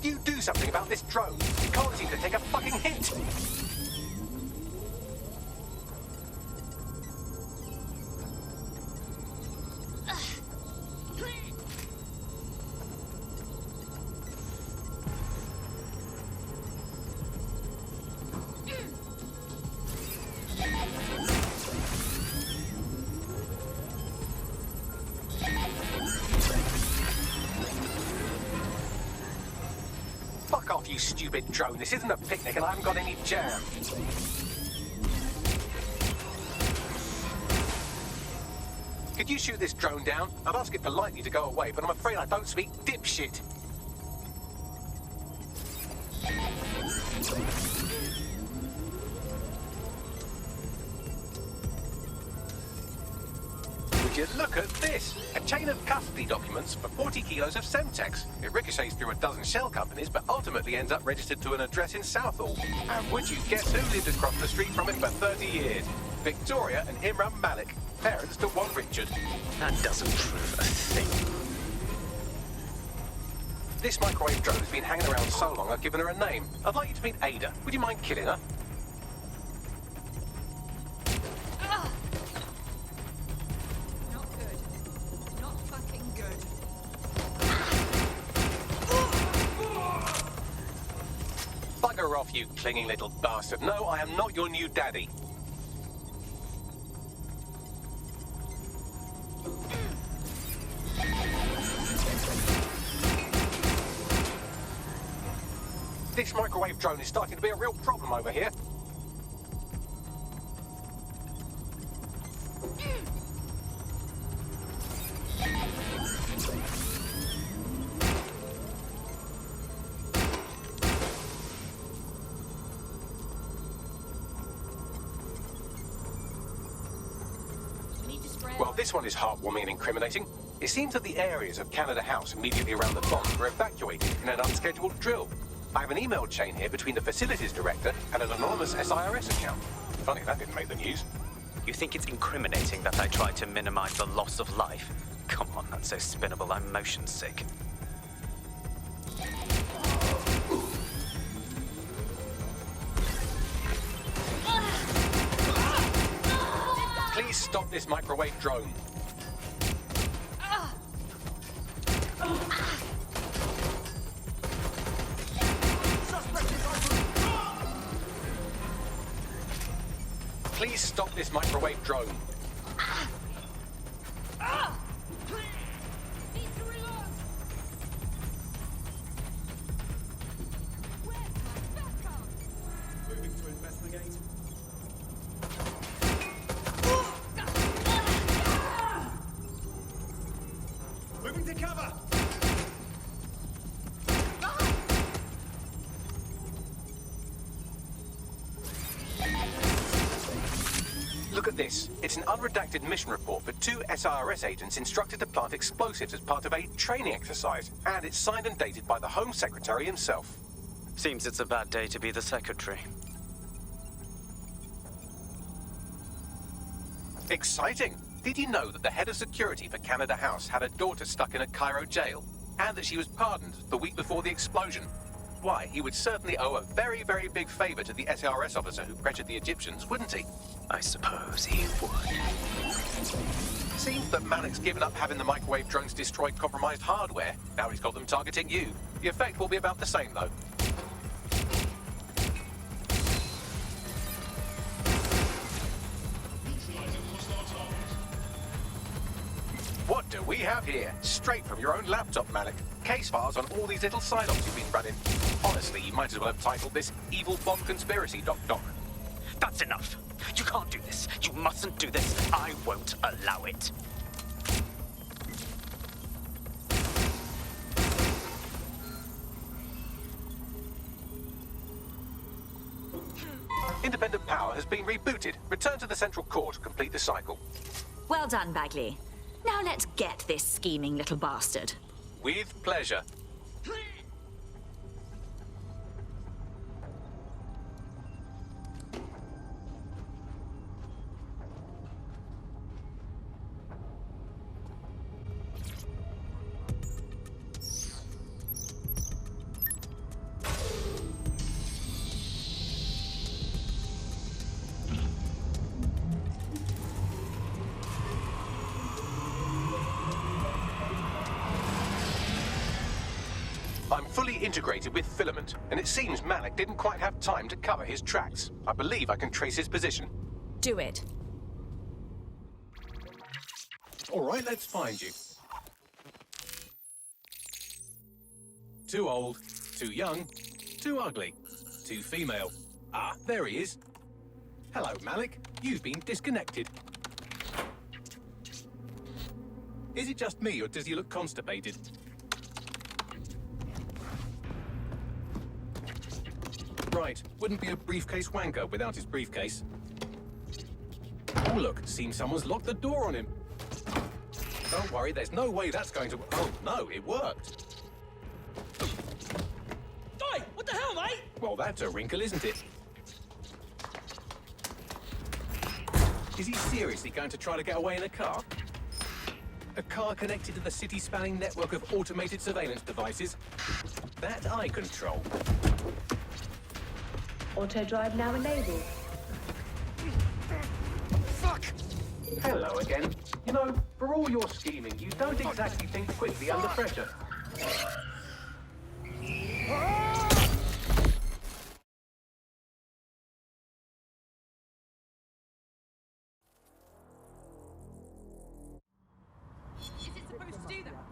Could you do something about this drone? It can't seem to take a fucking hint. Fuck off, you stupid drone. This isn't a picnic and I haven't got any jam. Could you shoot this drone down? I'd ask it politely to go away, but I'm afraid I don't speak dipshit. Would you look at this? A chain of custody documents for 40 kilos of Semtex. It ricochets through a dozen shell companies, but ultimately ends up registered to an address in Southall. And would you guess who lived across the street from it for 30 years? Victoria and Imran Malik, parents to one Richard. That doesn't prove a thing. This microwave drone has been hanging around so long I've given her a name. I'd like you to meet Ada. Would you mind killing her? Not good. Not fucking good. Bugger off, you clinging little bastard. No, I am not your new daddy. This microwave drone is starting to be a real problem over here. We need to spread. Well, this one is heartwarming and incriminating. It seems that the areas of Canada House immediately around the bomb were evacuated in an unscheduled drill. I have an email chain here between the facilities director and an anonymous SIRS account. Funny that didn't make the news. You think it's incriminating that I tried to minimize the loss of life? Come on, that's so spinnable, I'm motion sick. Please stop this microwave drone. Please stop this microwave drone. Need to reload. Where's my backup? Moving to investigate. Moving to cover! Look at this. It's an unredacted mission report for 2 SIRS agents instructed to plant explosives as part of a training exercise. And it's signed and dated by the Home Secretary himself. Seems it's a bad day to be the secretary. Exciting! Did you know that the head of security for Canada House had a daughter stuck in a Cairo jail? And that she was pardoned the week before the explosion? Why, he would certainly owe a very, very big favor to the SIRS officer who pressured the Egyptians, wouldn't he? I suppose he would. Seems that Malik's given up having the microwave drones destroy compromised hardware. Now he's got them targeting you. The effect will be about the same, though. What do we have here? Straight from your own laptop, Malik. Case files on all these little side-ops you've been running. Honestly, you might as well have titled this Evil Bomb Conspiracy, Doc. That's enough. You can't do this. You mustn't do this. I won't allow it. Independent power has been rebooted. Return to the central core to complete the cycle. Well done, Bagley. Now let's get this scheming little bastard. With pleasure. fully integrated with Filament, and it seems Malik didn't quite have time to cover his tracks. I believe I can trace his position. Do it. All right, let's find you. Too old, too young, too ugly, too female. Ah, there he is. Hello, Malik. You've been disconnected. Is it just me, or does he look constipated? Right, wouldn't be a briefcase wanker without his briefcase. Oh look, seems someone's locked the door on him. Don't worry, there's no way that's going to... Oh no, it worked. Oi! What the hell, mate? Well, that's a wrinkle, isn't it? Is he seriously going to try to get away in a car? A car connected to the city-spanning network of automated surveillance devices? That I control. Auto drive now enabled. Fuck! Hello again. You know, for all your scheming, you don't exactly think quickly under pressure. Is it supposed to do that?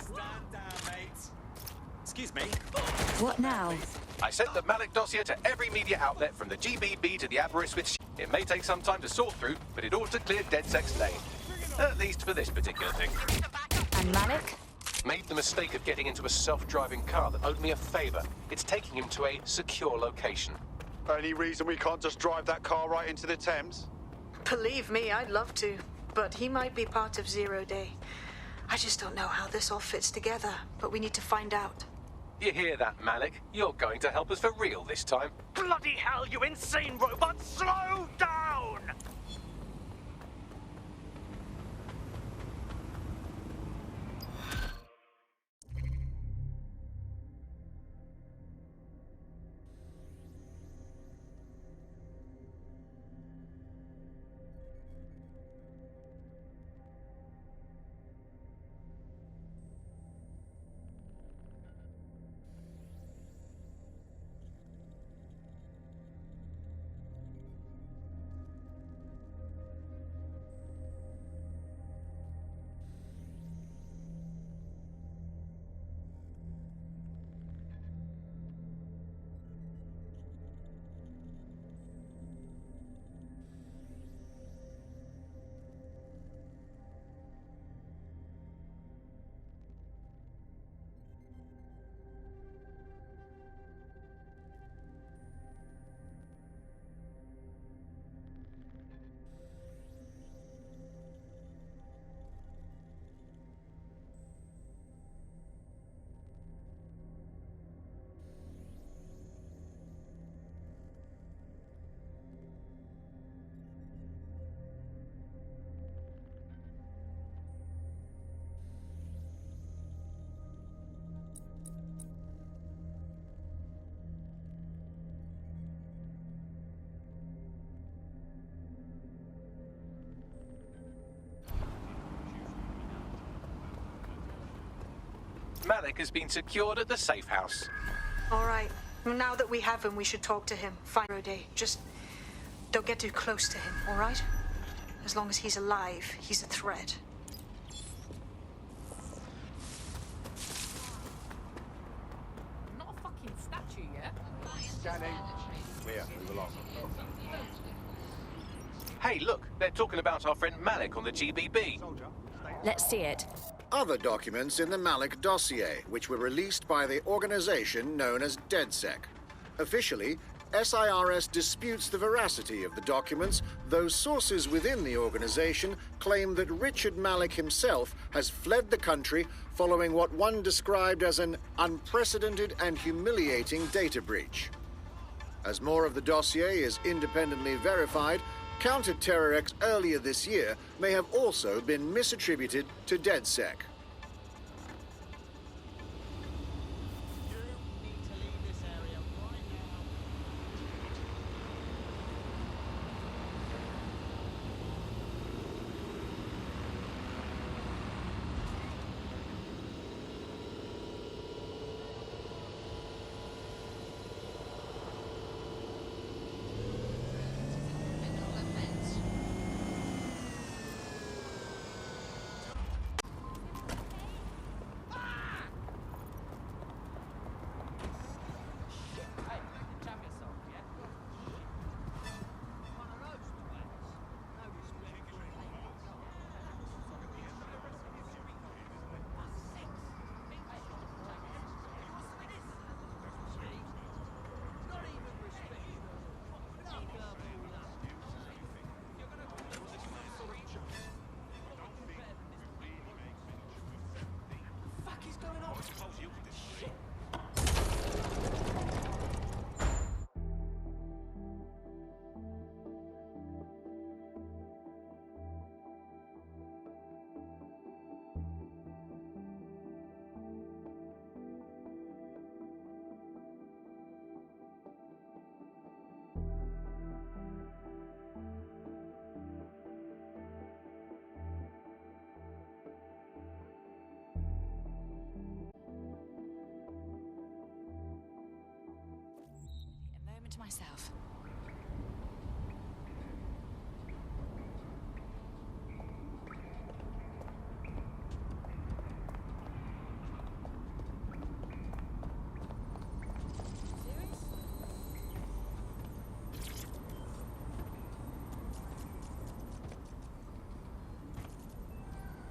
Stand down, mate. Excuse me. What now? I sent the Malik dossier to every media outlet from the GBB to the Aberystwyth. It may take some time to sort through, but it ought to clear DedSec's name. At least for this particular thing. And Malik? Made the mistake of getting into a self-driving car that owed me a favor. It's taking him to a secure location. Any reason we can't just drive that car right into the Thames? Believe me, I'd love to, but he might be part of Zero Day. I just don't know how this all fits together, but we need to find out. You hear that, Malik? You're going to help us for real this time. Bloody hell, you insane robot! Slow down! Malik has been secured at the safe house. All right. Well, now that we have him, we should talk to him. Find Zero Day. Just don't get too close to him, all right? As long as he's alive, he's a threat. Not a fucking statue yet. Scanning. Clear. Move along. Hey, look, they're talking about our friend Malik on the GBB. Let's see it. Other documents in the Malik dossier, which were released by the organization known as DedSec. Officially, SIRS disputes the veracity of the documents, though sources within the organization claim that Richard Malik himself has fled the country following what one described as an unprecedented and humiliating data breach. As more of the dossier is independently verified, Counter-Terror-X earlier this year may have also been misattributed to DedSec. to myself.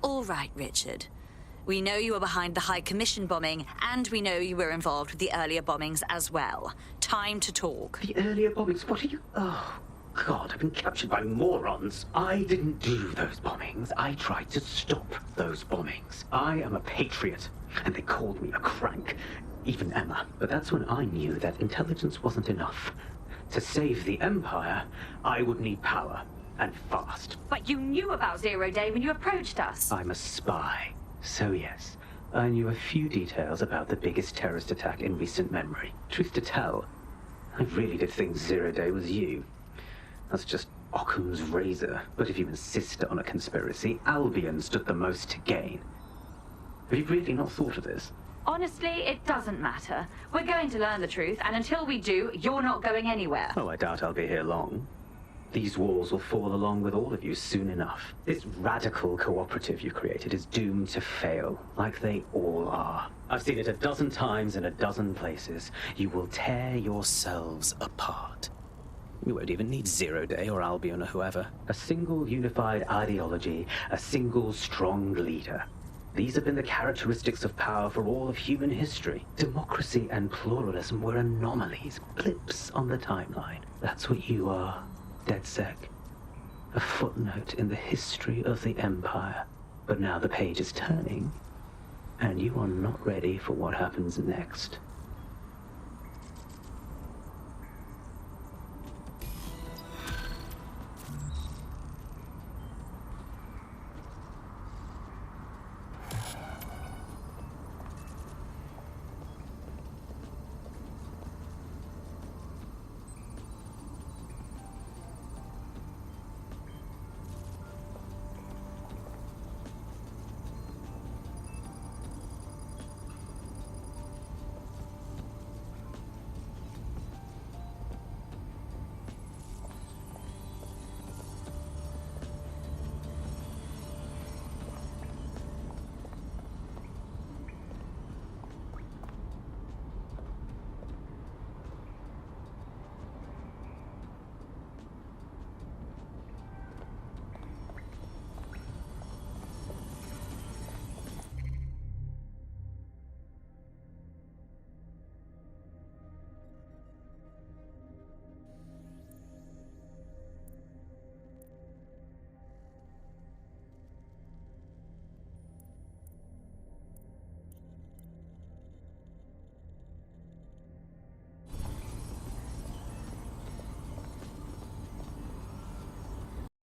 All right, Richard. We know you were behind the High Commission bombing, and we know you were involved with the earlier bombings as well. Time to talk. The earlier bombings? What are you... Oh, God, I've been captured by morons. I didn't do those bombings. I tried to stop those bombings. I am a patriot, and they called me a crank. Even Emma. But that's when I knew that intelligence wasn't enough. To save the Empire, I would need power. And fast. But you knew about Zero Day when you approached us. I'm a spy. So yes, I knew a few details about the biggest terrorist attack in recent memory. Truth to tell, I really did think Zero Day was you. That's just Occam's razor. But if you insist on a conspiracy, Albion stood the most to gain. Have you really not thought of this? Honestly, it doesn't matter. We're going to learn the truth, and until we do, you're not going anywhere. Oh, I doubt I'll be here long. These walls will fall along with all of you soon enough. This radical cooperative you created is doomed to fail, like they all are. I've seen it a dozen times in a dozen places. You will tear yourselves apart. You won't even need Zero Day or Albion or whoever. A single unified ideology, a single strong leader. These have been the characteristics of power for all of human history. Democracy and pluralism were anomalies, blips on the timeline. That's what you are. DedSec. A footnote in the history of the Empire. But now the page is turning, and you are not ready for what happens next.